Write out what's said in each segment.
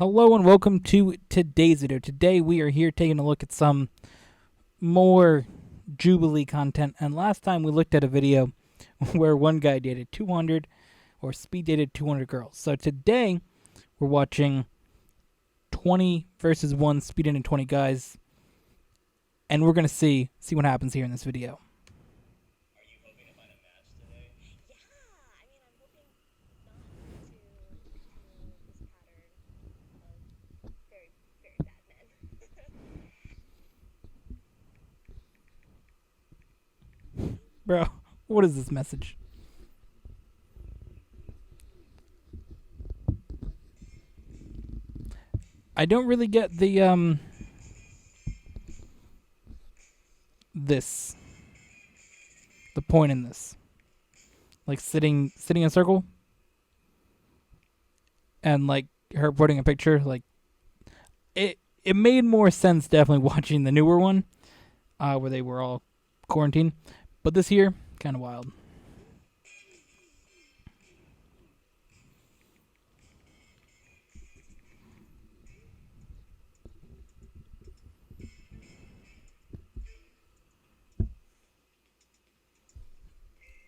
Hello and welcome to today's video. Today we are here taking a look at some more Jubilee content. And last time we looked at a video where one guy dated 200 or speed dated 200 girls. So today we're watching 20 versus 1 speed dating 20 guys. And we're going to see what happens here in this video. Bro, what is this message? I don't really get the this the point in this. Like sitting in a circle and like her putting a picture, like it made more sense definitely watching the newer one, where they were all quarantined. But this here, kind of wild.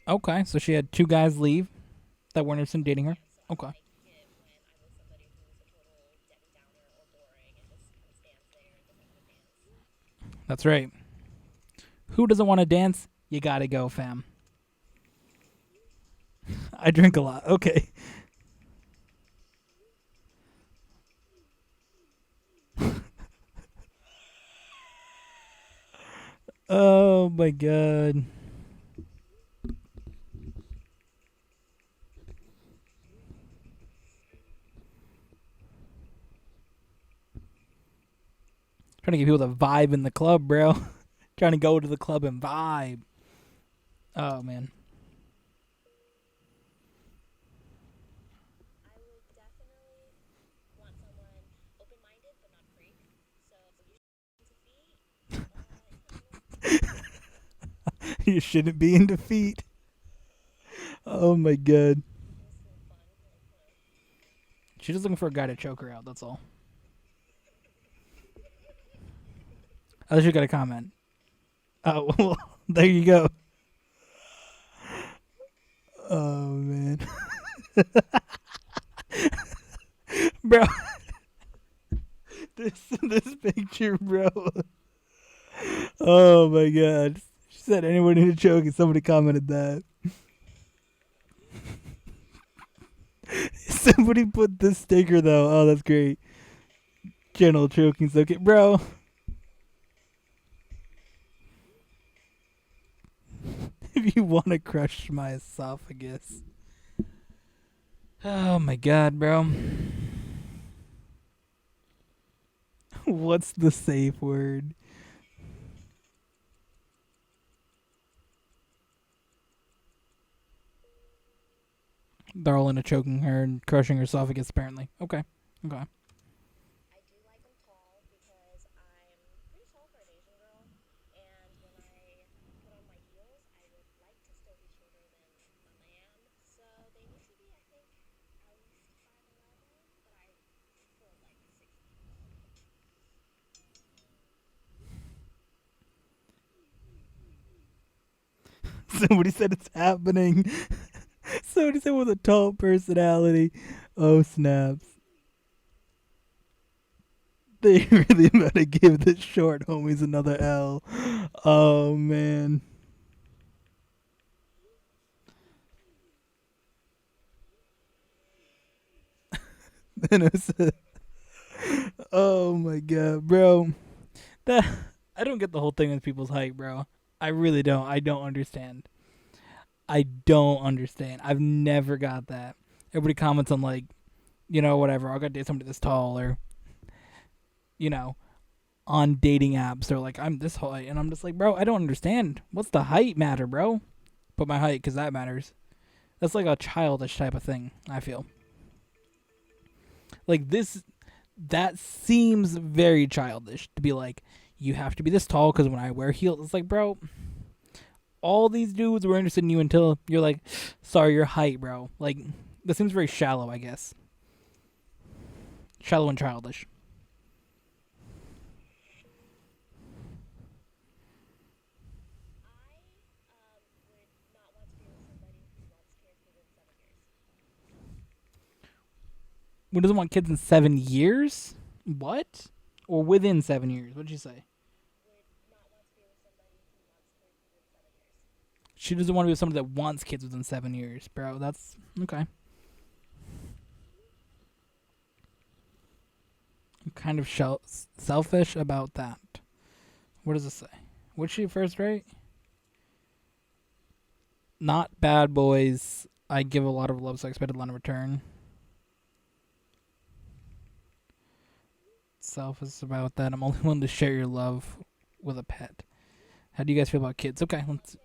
Okay, so she had two guys leave that weren't interested in dating her. Okay, that's right. Who doesn't want to dance? You gotta go, fam. I drink a lot. Okay. Oh my god. Trying to give people the vibe in the club, bro. Trying to go to the club and vibe. Oh man. You shouldn't be in defeat. Oh my god. She's just looking for a guy to choke her out, that's all. I thought you got a comment. Oh, well, there you go. Oh man. Bro. This picture, bro. Oh my god. She said anyone need a choke and somebody commented that. Somebody put this sticker though. Oh, that's great. Channel choking's okay. Bro. If you want to crush my esophagus. Oh my god, bro. What's the safe word? They're all into choking her and crushing her esophagus, apparently. Okay. Okay. Somebody said it's happening. Somebody said with a tall personality. Oh, snaps. They really about to give the short homies another L. Oh, man. Then it was, oh my god, bro. That I don't get the whole thing with people's height, bro. I really don't. I don't understand. I don't understand. I've never got that. Everybody comments on like, whatever. I gotta date somebody this tall, or you know, on dating apps, they're like, I'm this height, and I'm just like, bro, I don't understand. What's the height matter, bro? Put my height because that matters. That's like a childish type of thing. I feel like this. That seems very childish to be like, you have to be this tall because when I wear heels, it's like, bro, all these dudes were interested in you until you're like, sorry, your height, bro. Like, that seems very shallow, I guess. Shallow and childish. Who doesn't want kids in 7 years? What? Or within 7 years? What'd you say? She doesn't want to be with somebody that wants kids within 7 years, bro. That's okay. I'm kind of selfish about that. What does it say? What's she first rate? Not bad boys. I give a lot of love, so I expect a lot in return. Selfish about that. I'm only willing to share your love with a pet. How do you guys feel about kids? Okay, let's.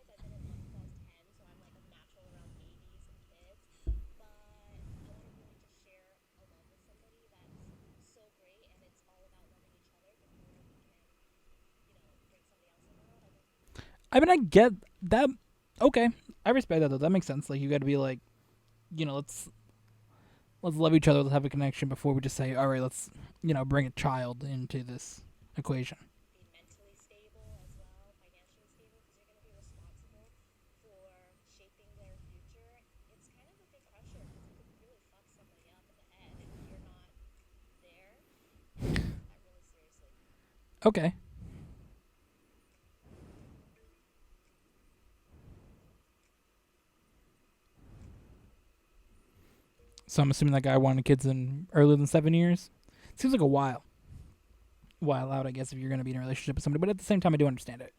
I mean, I get that. Okay, I respect that though. That makes sense. Like you got to be like, let's love each other. Let's have a connection before we just say, all right, let's bring a child into this equation. Okay. So I'm assuming that guy wanted kids in earlier than 7 years. Seems like a while out, I guess, if you're going to be in a relationship with somebody. But at the same time, I do understand it.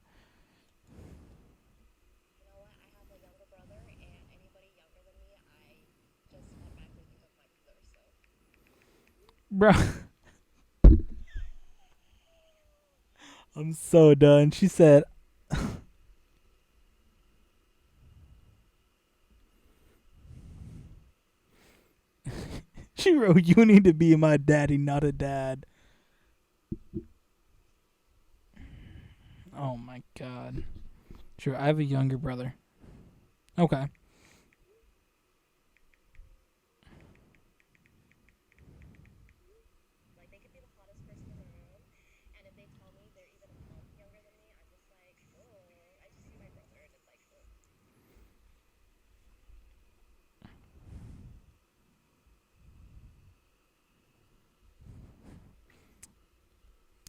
Bro, I'm so done. She said, she wrote, you need to be my daddy, not a dad. Oh my god. Sure, I have a younger brother. Okay.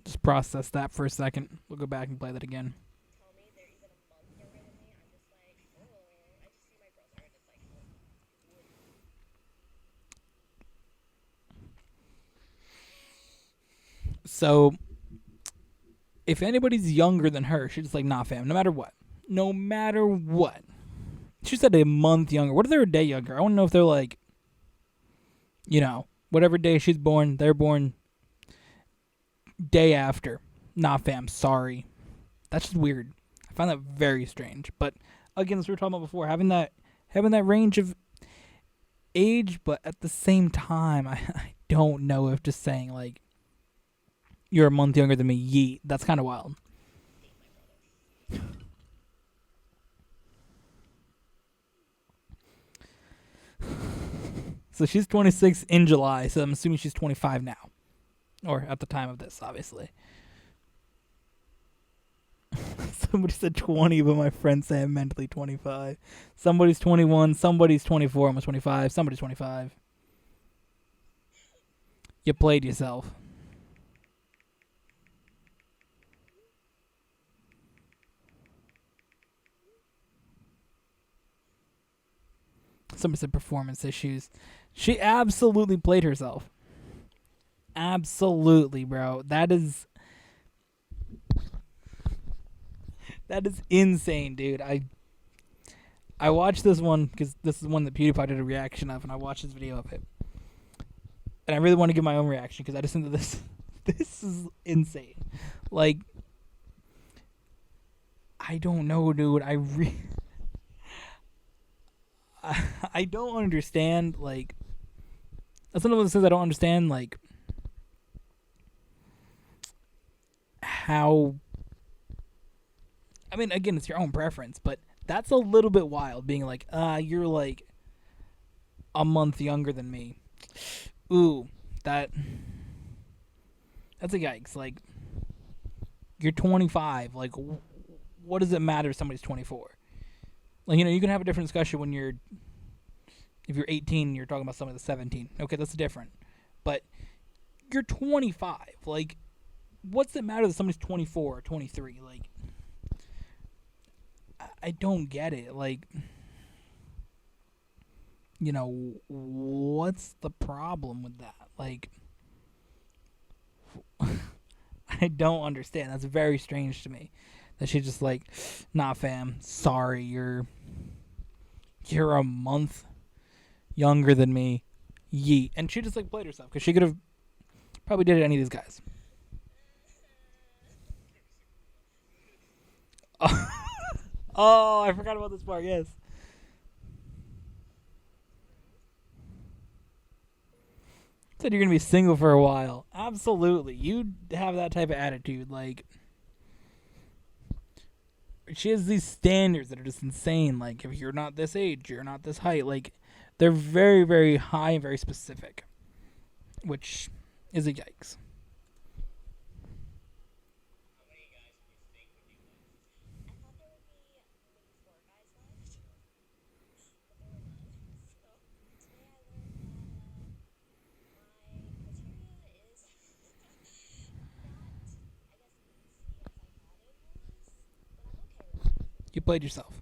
Just process that for a second. We'll go back and play that again. So, if anybody's younger than her, she's just like, nah, fam, no matter what. No matter what. She said a month younger. What if they're a day younger? I want to know if they're like, whatever day she's born, they're born day after. Nah, fam, sorry. That's just weird. I find that very strange. But again, as we were talking about before, having that range of age, but at the same time, I don't know if just saying like you're a month younger than me, yeet. That's kind of wild. So she's 26 in July, so I'm assuming she's 25 now. Or at the time of this, obviously. Somebody said 20, but my friends say I'm mentally 25. Somebody's 21, somebody's 24, almost 25, somebody's 25. You played yourself. Somebody said performance issues. She absolutely played herself. Absolutely, bro. That is insane, dude. I watched this one because this is one that PewDiePie did a reaction of, and I watched this video of it, and I really want to give my own reaction because I just think that this this is insane. Like, I don't know, dude. I don't understand. Like, that's one of those things I don't understand. Like, how. I mean, again, it's your own preference, but that's a little bit wild. Being like, you're like a month younger than me. Ooh, that That's a yikes. Like, you're 25. Like, what does it matter if somebody's 24? Like, you can have a different discussion when if you're 18 and you're talking about somebody that's 17. Okay, that's different. But you're 25. Like, what's it matter that somebody's 24 or 23? Like, I don't get it. Like, what's the problem with that? Like, I don't understand. That's very strange to me. That she's just like, nah, fam, sorry, you're a month younger than me. Yeet. And she just like played herself because she could have probably did it to any of these guys. Oh, I forgot about this part. Yes. Said you're gonna be single for a while. Absolutely, you have that type of attitude. Like, she has these standards that are just insane. Like, if you're not this age, you're not this height. Like, they're very, very high and very specific, which is a yikes. You played yourself.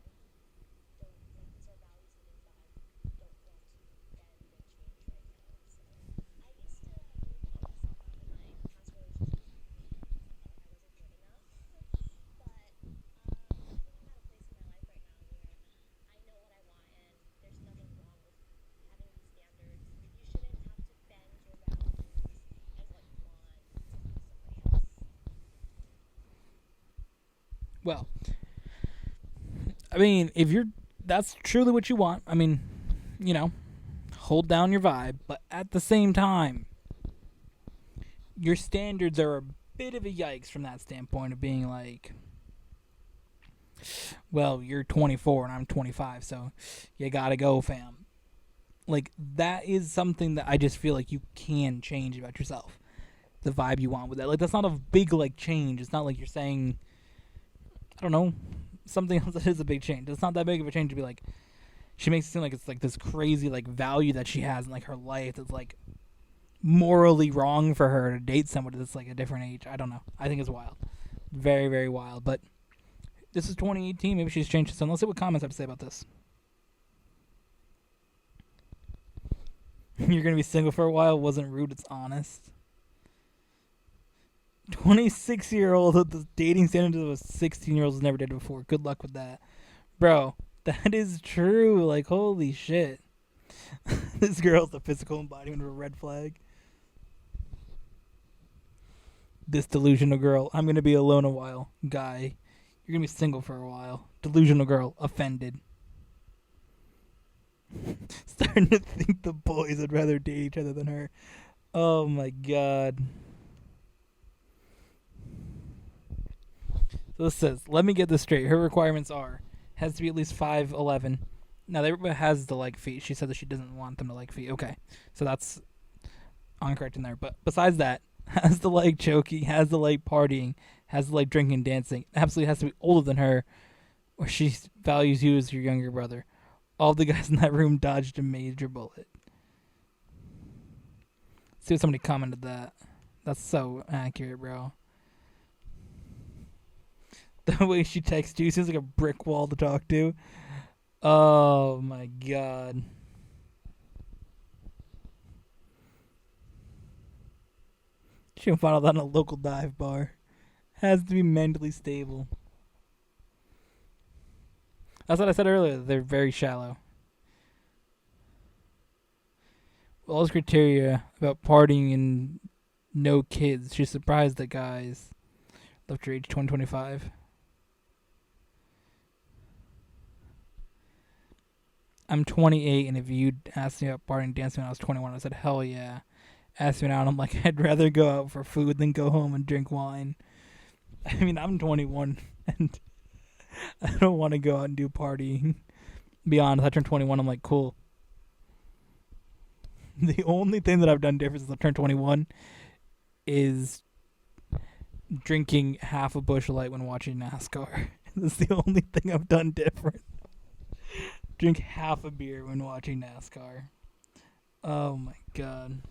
Well, I mean, if that's truly what you want. I mean, you know, hold down your vibe, but at the same time, your standards are a bit of a yikes from that standpoint of being like, well, you're 24 and I'm 25, so you gotta go, fam. Like, that is something that I just feel like you can change about yourself. The vibe you want with that. Like, that's not a big, like, change. It's not like you're saying, I don't know, something else that is a big change. It's not that big of a change to be like, she makes it seem like it's like this crazy, like, value that she has in, like, her life that's, like, morally wrong for her to date somebody that's, like, a different age. I don't know. I think it's wild. Very, very wild. But this is 2018. Maybe she's changed it. So let's see what comments have to say about this. You're going to be single for a while. Wasn't rude. It's honest. 26-year-old with the dating standards of a 16-year-old has never dated before. Good luck with that. Bro, that is true. Like, holy shit. This girl's the physical embodiment of a red flag. This delusional girl. I'm going to be alone a while. Guy. You're going to be single for a while. Delusional girl. Offended. Starting to think the boys would rather date each other than her. Oh my god. So this says, let me get this straight. Her requirements are, has to be at least 5'11". Now, everybody has the like feet. She said that she doesn't want them to like feet. Okay. So that's incorrect in there. But besides that, has the like choking, has the like partying, has the like drinking, dancing. Absolutely has to be older than her, or she values you as your younger brother. All the guys in that room dodged a major bullet. See if somebody commented that. That's so accurate, bro. The way she texts you seems like a brick wall to talk to. Oh my god. She can find out that in a local dive bar. Has to be mentally stable. That's what I said earlier. They're very shallow. All those criteria about partying and no kids. She's surprised that guys left her age 2025. I'm 28, and if you'd asked me about partying and dancing when I was 21, I said, hell yeah. Asked me now, and I'm like, I'd rather go out for food than go home and drink wine. I mean, I'm 21, and I don't want to go out and do partying. Be honest, I turned 21, I'm like, cool. The only thing that I've done different since I turned 21 is Drinking half a Busch Light when watching NASCAR. That's the only thing I've done different. Drink half a beer when watching NASCAR. Oh my god.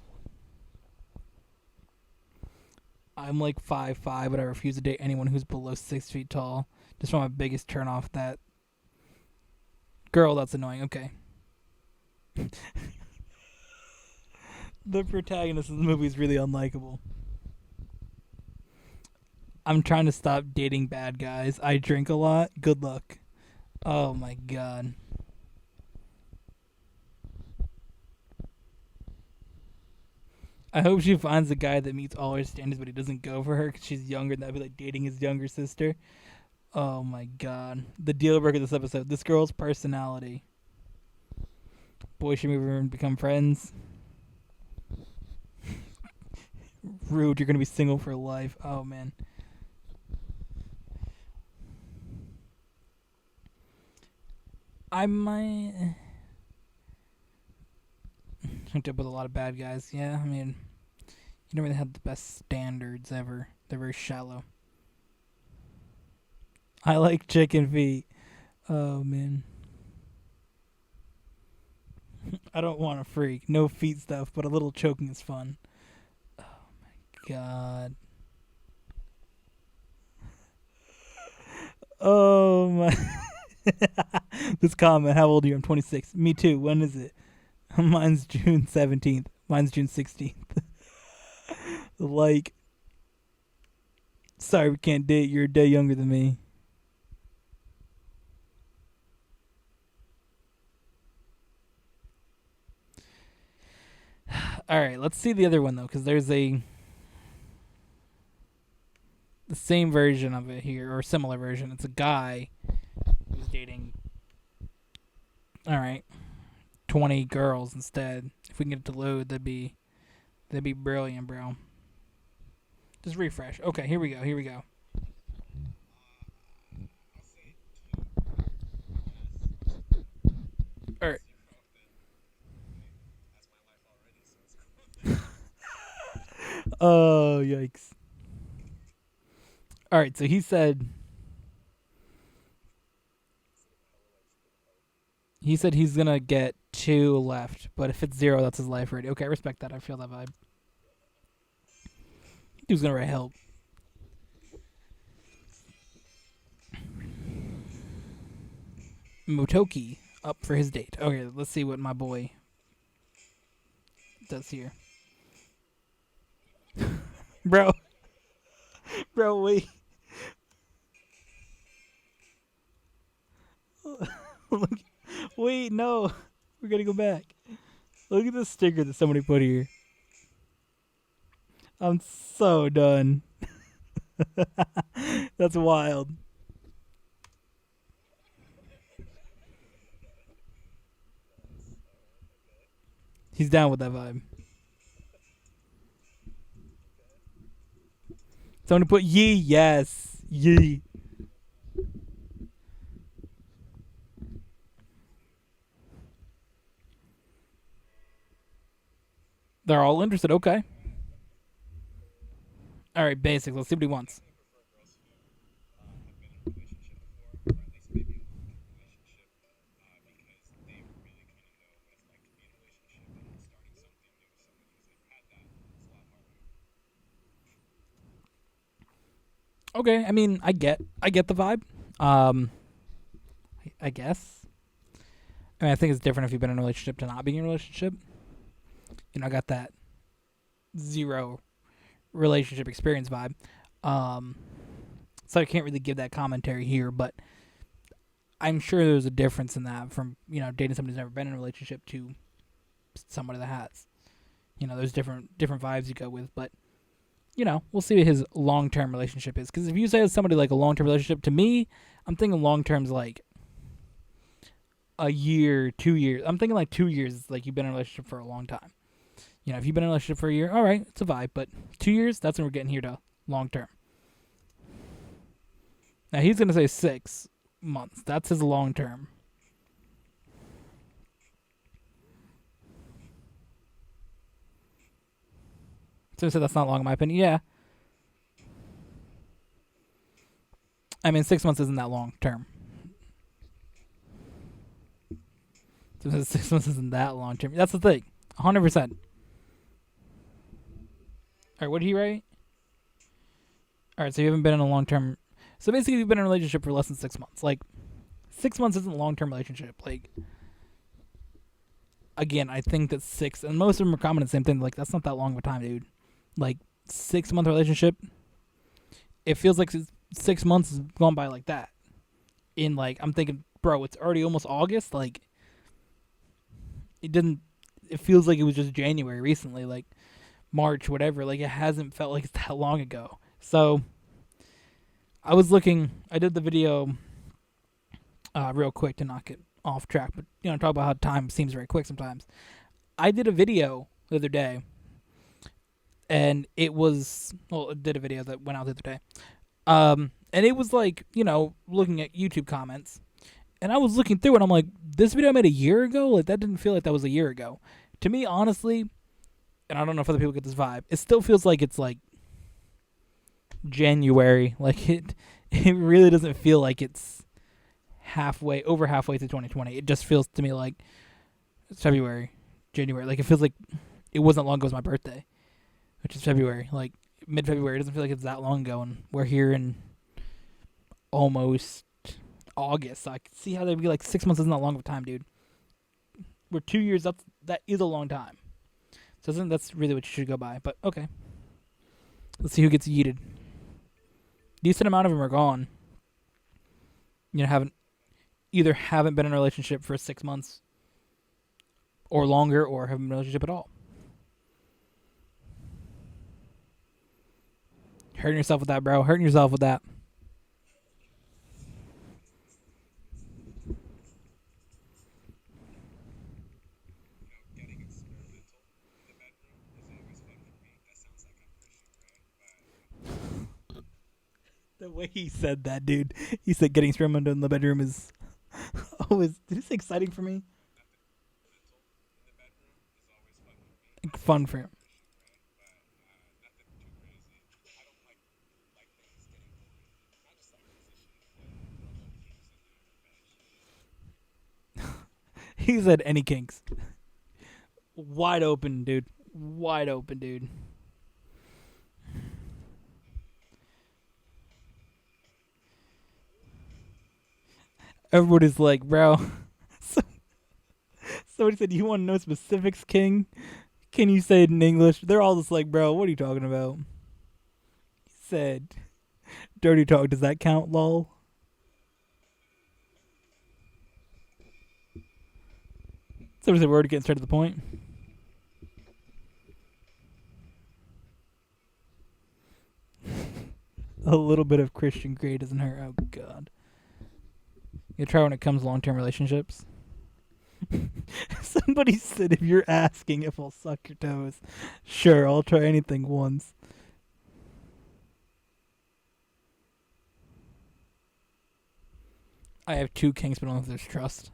I'm like 5'5", but I refuse to date anyone who's below 6 feet tall. Just from my biggest turn off that girl. That's annoying. Okay. The protagonist of the movie is really unlikable. I'm trying to stop dating bad guys. I drink a lot. Good luck. Oh my god. I hope she finds a guy that meets all her standards, but he doesn't go for her because she's younger. That'd be like dating his younger sister. Oh my god. The deal breaker of this episode. This girl's personality. Boys should move over and become friends. Rude, you're gonna be single for life. Oh man. I might hooked up with a lot of bad guys. Yeah, I mean, you don't really have the best standards ever. They're very shallow. I like chicken feet. Oh man. I don't want a freak. No feet stuff, but a little choking is fun. Oh my god. Oh my. This comment. How old are you? I'm 26. Me too. When is it? Mine's June 17th. Mine's June 16th. Like, sorry we can't date. You're a day younger than me. All right, let's see the other one though, because there's the same version of it here, or a similar version. It's a guy who's dating. All right, 20 girls instead. If we can get it to load, that'd be brilliant, bro. Just refresh. Okay, here we go. Here we go. All right. Oh yikes! All right, so he said he's gonna get two left, but if it's zero, that's his life already. Okay, I respect that. I feel that vibe. He was gonna write help. Motoki up for his date. Okay, let's see what my boy does here, bro. Bro, wait. Look, wait, no. We're gonna go back. Look at the sticker that somebody put here. I'm so done. That's wild. He's down with that vibe. Somebody put yee. Yes, yee. They're all interested. Okay. All right, basics. Let's see what he wants. Okay, I mean, I get the vibe. Um, I guess. I mean, I think it's different if you've been in a relationship to not being in a relationship. I got that zero relationship experience vibe. Um, so I can't really give that commentary here, but I'm sure there's a difference in that from dating somebody who's never been in a relationship to somebody that has. There's different vibes you go with, but we'll see what his long term relationship is. Because if you say it's somebody like a long term relationship, to me, I'm thinking long term's like a year, 2 years. I'm thinking like 2 years is like you've been in a relationship for a long time. If you've been in a relationship for a year, all right, it's a vibe. But 2 years, that's when we're getting here to long term. Now he's gonna say 6 months. That's his long term. So he said that's not long in my opinion. Yeah. I mean, 6 months isn't that long term. 6 months isn't that long term. That's the thing. 100%. All right, what did he write? All right, so you haven't been in a long term. So basically, you've been in a relationship for less than 6 months. Like, 6 months isn't a long term relationship. Like, again, I think that six, and most of them are commenting the same thing. Like, that's not that long of a time, dude. Like, 6 month relationship, it feels like 6 months has gone by like that. In like, I'm thinking, bro, it's already almost August. Like, it didn't. It feels like it was just January recently. Like, March, whatever. Like, it hasn't felt like it's that long ago. So, I was looking. I did the video real quick to not get off track, but talk about how time seems very quick sometimes. I did a video the other day, and it did a video that went out the other day, and it was like looking at YouTube comments, and I was looking through it, and I'm like, this video I made a year ago. Like, that didn't feel like that was a year ago. To me, honestly, and I don't know if other people get this vibe, it still feels like it's like January. Like, it really doesn't feel like it's over halfway through 2020. It just feels to me like it's February, January. Like, it feels like it wasn't long ago. It was my birthday, which is February. Like, mid-February. It doesn't feel like it's that long ago, and we're here in almost August. So I can see how they'd be like 6 months isn't that long of a time, dude. We're 2 years. That is a long time. So that's really what you should go by. But okay, let's see who gets yeeted. Decent amount of them are gone. Haven't been in a relationship for 6 months or longer, or haven't been in a relationship at all. Hurting yourself with that, bro. Hurting yourself with that. The way he said that, dude. He said getting experimental in the bedroom is always. Did he say exciting for me? Fun for him. He said any kinks. Wide open, dude. Wide open, dude. Everybody's like, bro. Somebody said, you want to know specifics, King? Can you say it in English? They're all just like, bro, what are you talking about? He said, dirty talk, does that count, lol? Somebody said, we're already getting straight to the point. A little bit of Christian Grey doesn't hurt. Oh, God. You try when it comes to long-term relationships. Somebody said, if you're asking if I'll suck your toes, sure, I'll try anything once. I have two kinks, but I don't know if there's trust.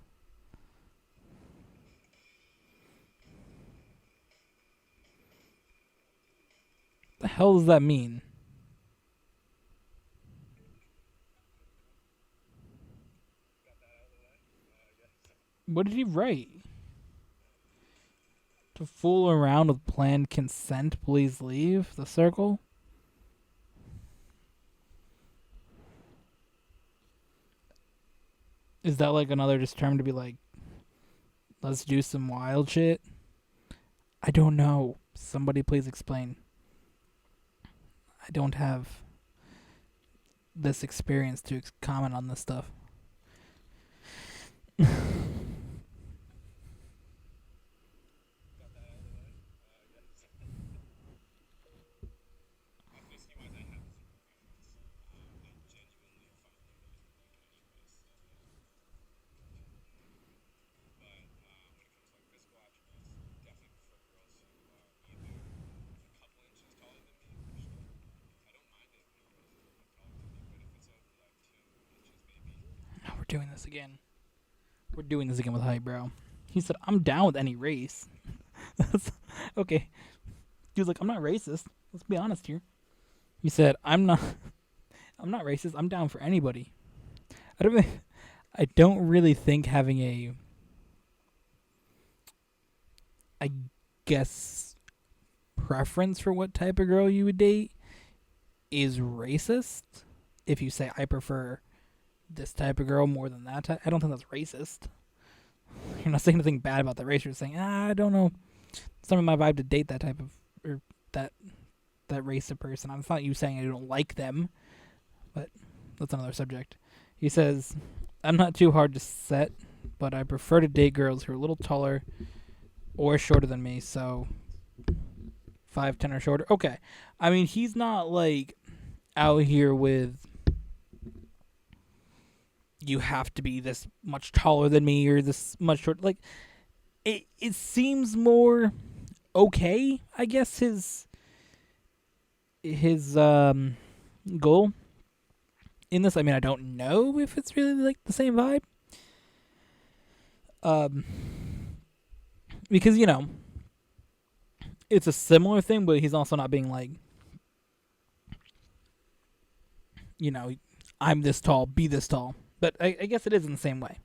The hell does that mean? What did he write? To fool around with planned consent, please leave the circle? Is that like another just term to be like, let's do some wild shit? I don't know. Somebody please explain. I don't have this experience to comment on this stuff. We're doing this again. We're doing this again with Highbrow. He said, I'm down with any race. Okay. He was like, I'm not racist. Let's be honest here. He said, I'm I'm not racist. I'm down for anybody. I don't. Really, I don't really think having a, I guess, preference for what type of girl you would date is racist. If you say I prefer this type of girl more than that type, I don't think that's racist. You're not saying anything bad about the race. You're saying, I don't know. It's not my vibe to date that type of, or that that race of person. It's not you saying I don't like them, but that's another subject. He says, I'm not too hard to set, but I prefer to date girls who are a little taller or shorter than me. So 5'10" or shorter. Okay. I mean, he's not like out here with you have to be this much taller than me or this much short. Like it seems more okay. I guess his goal in this. I mean, I don't know if it's really like the same vibe. Um, because it's a similar thing, but he's also not being like, you know, I'm this tall, be this tall. But I guess it is in the same way.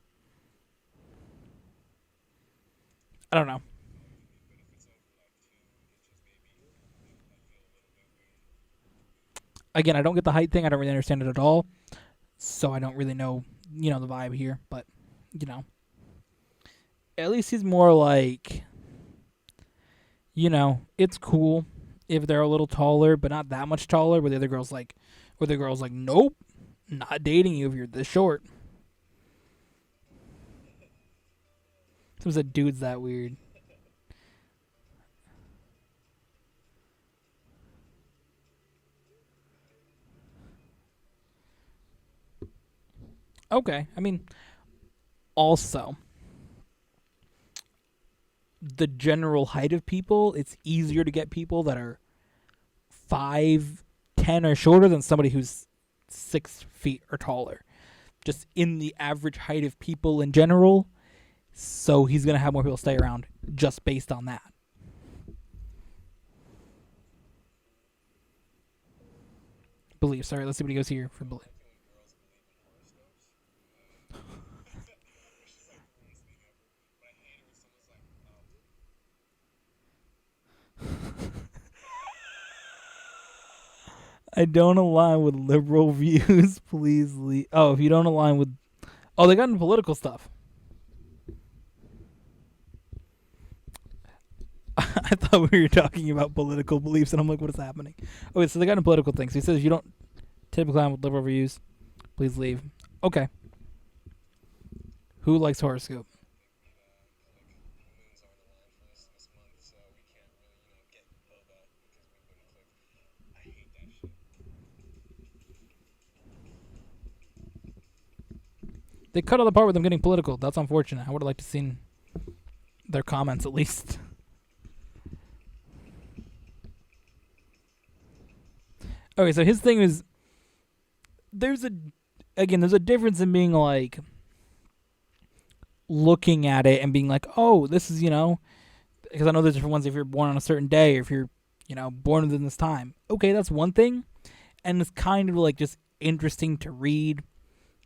I don't know. Again, I don't get the height thing. I don't really understand it at all. So I don't really know, the vibe here. But, you know, at least he's more like, it's cool if they're a little taller, but not that much taller. Where the girl's like, nope, not dating you if you're this short. Seems that dude's that weird. Okay, I mean, also the general height of people, it's easier to get people that are 5'10" or shorter than somebody who's 6 feet or taller. Just in the average height of people in general. So he's gonna have more people stay around just based on that. Belief. Sorry, let's see what he goes here for belief. I don't align with liberal views. Please leave. Oh, if you don't align with, oh, they got into political stuff. I thought we were talking about political beliefs, and I'm like, what is happening? Okay, so they got into political things. He says you don't typically align with liberal views. Please leave. Okay. Who likes horoscope? They cut all the part with them getting political. That's unfortunate. I would have liked to seen their comments at least. Okay, so his thing is there's a difference in being like looking at it and being like, oh, this is because I know there's different ones if you're born on a certain day or if you're born within this time. Okay, that's one thing, and it's kind of like just interesting to read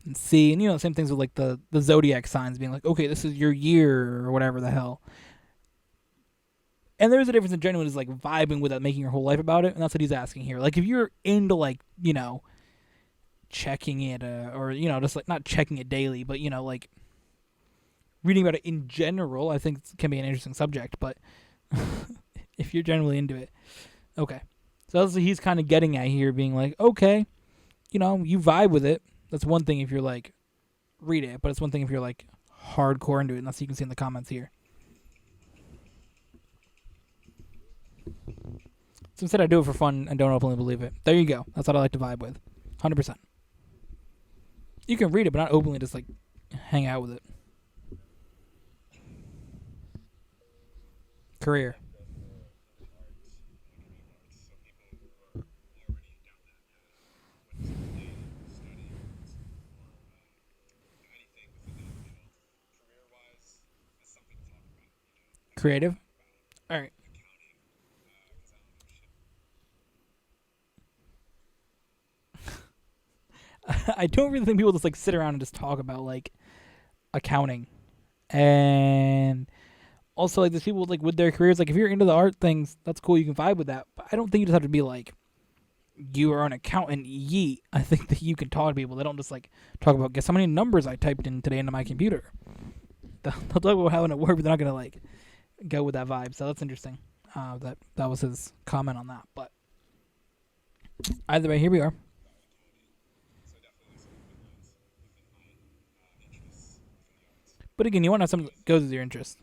and see, and same things with like the zodiac signs being like, okay, this is your year or whatever the hell. And there's a difference in genuine is like vibing with it, making your whole life about it, and that's what he's asking here. Like if you're into like checking it or just like not checking it daily, but like reading about it in general, I think it can be an interesting subject. But if you're generally into it, okay. So that's what he's kind of getting at here, being like, okay, you vibe with it. That's one thing if you're like read it, but it's one thing if you're like hardcore into it, and that's what you can see in the comments here. So instead, I do it for fun and don't openly believe it. There you go. That's what I like to vibe with. 100%. You can read it, but not openly just like hang out with it. Career. Creative. All right. I don't really think people just like sit around and just talk about like accounting and also like there's people like with their careers. Like if you're into the art things, that's cool. You can vibe with that. But I don't think you just have to be like you are an accountant. Yeet. I think that you can talk to people. They don't just like talk about guess how many numbers I typed in today into my computer. They'll talk about having it work, but they're not gonna like go with that vibe. So that's interesting. That was his comment on that. But either way, here we are. But again, you want to have something that goes with your interest.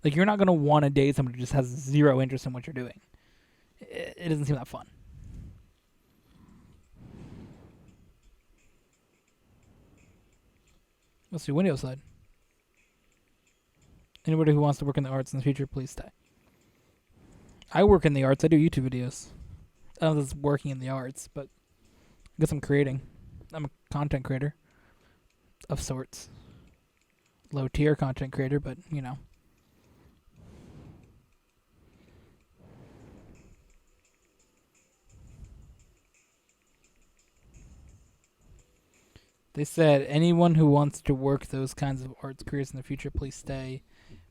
Like you're not gonna want to date someone who just has zero interest in what you're doing. It doesn't seem that fun. Let's do Windows side. Anybody who wants to work in the arts in the future, please stay. I work in the arts. I do YouTube videos. I don't know if it's working in the arts, but I guess I'm creating. I'm a content creator of sorts. Low tier content creator, but you know. They said anyone who wants to work those kinds of arts careers in the future, please stay.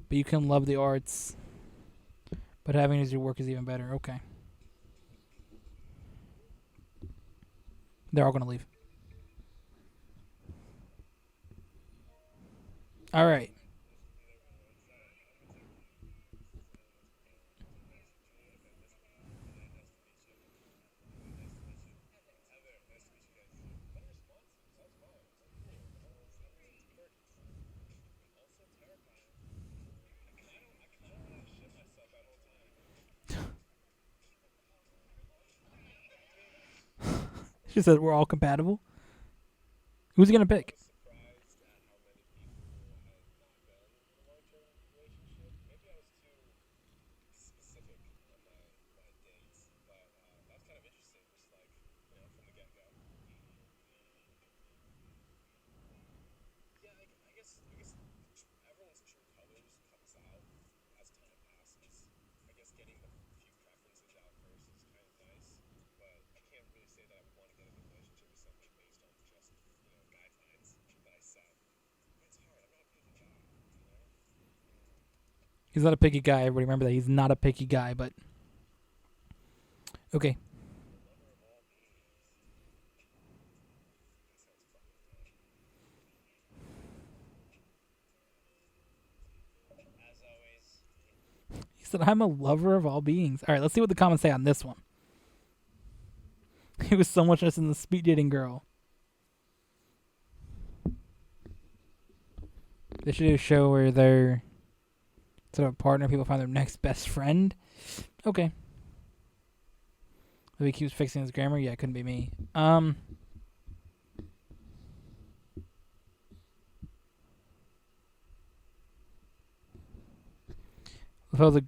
But you can love the arts, but having it as your work is even better. Okay. They're all going to leave. All right. She said we're all compatible. Who's he going to pick? He's not a picky guy. Everybody remember that. He's not a picky guy, but okay. He said, I'm a lover of all beings. All right, let's see what the comments say on this one. He was so much less than the speed dating girl. They should do a show where they're sort of a partner, people find their next best friend. Okay. If he keeps fixing his grammar, yeah, it couldn't be me. If I was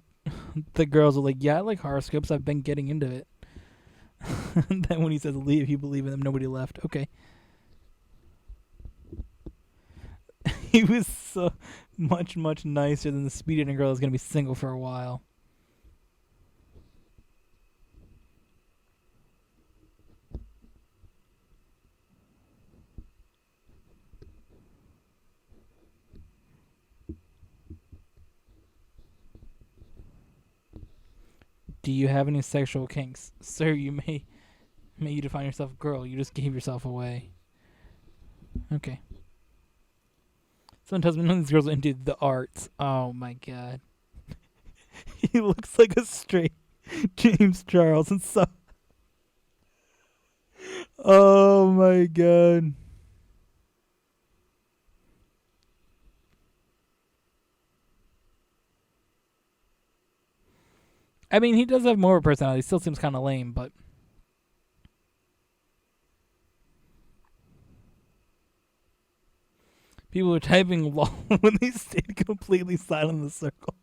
the girls are like, yeah, I like horoscopes. I've been getting into it. Then when he says leave, you believe in them. Nobody left. Okay. He was so much, much nicer than the speed dating girl that's going to be single for a while. Do you have any sexual kinks? Sir, may you define yourself girl. You just gave yourself away. Okay. Someone tells me none of these girls are into the arts. Oh my god. He looks like a straight James Charles and so. Oh my god. I mean, he does have more of a personality. He still seems kind of lame, but people are typing lol when they stayed completely silent in the circle.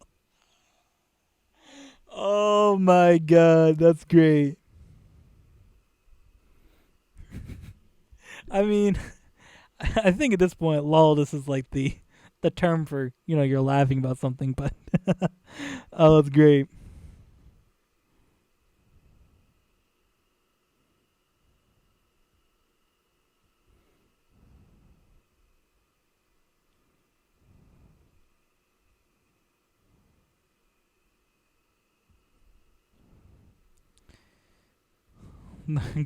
Oh my god, that's great. I mean, I think at this point, lol, this is like the term for you're laughing about something, but oh, that's great.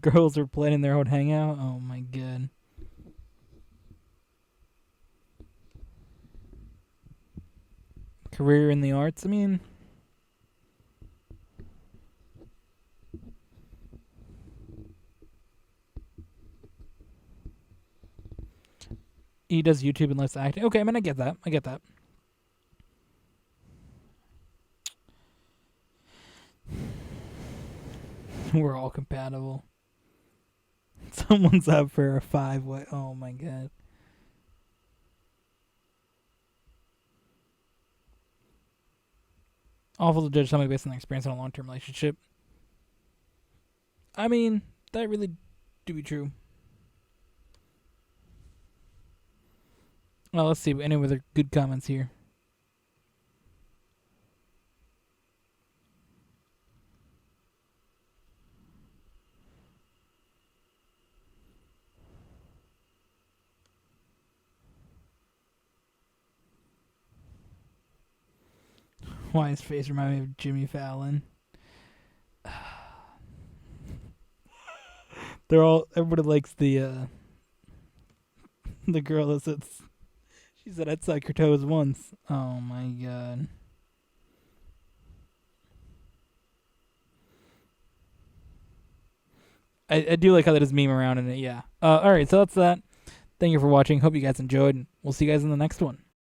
Girls are planning their own hangout. Oh my god. Career in the arts. I mean, he does YouTube and less acting. Okay, I mean, I get that. I get that. We're all compatible. Someone's up for a 5-way. Oh my god. Awful to judge somebody based on their experience in a long-term relationship. I mean, that really do be true. Well, let's see. Any other good comments here? Why his face remind me of Jimmy Fallon? They're all. Everybody likes the girl that said she said I'd suck your toes once. Oh my god. I do like how that is meme around in it. Yeah. All right. So that's that. Thank you for watching. Hope you guys enjoyed. And we'll see you guys in the next one.